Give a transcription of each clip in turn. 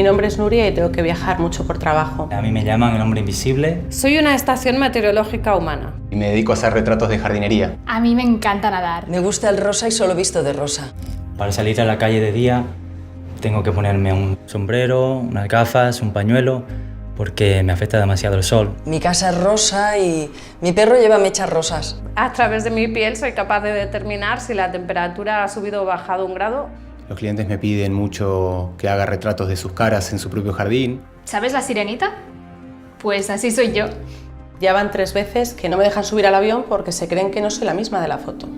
Mi nombre es Nuria y tengo que viajar mucho por trabajo. A mí me llaman el hombre invisible. Soy una estación meteorológica humana. Y me dedico a hacer retratos de jardinería. A mí me encanta nadar. Me gusta el rosa y solo visto de rosa. Para salir a la calle de día tengo que ponerme un sombrero, unas gafas, un pañuelo, porque me afecta demasiado el sol. Mi casa es rosa y mi perro lleva mechas rosas. A través de mi piel soy capaz de determinar si la temperatura ha subido o bajado 1 grado. Los clientes me piden mucho que haga retratos de sus caras en su propio jardín. ¿Sabes la sirenita? Pues así soy yo. Ya van 3 veces que no me dejan subir al avión porque se creen que no soy la misma de la foto.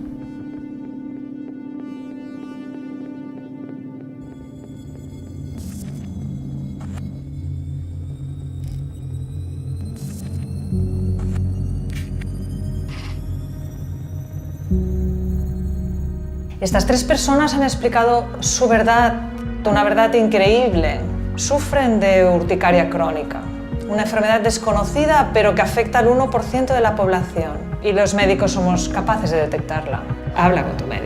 Estas 3 personas han explicado su verdad, una verdad increíble. Sufren de urticaria crónica, una enfermedad desconocida pero que afecta al 1% de la población y los médicos somos capaces de detectarla. Habla con tu médico.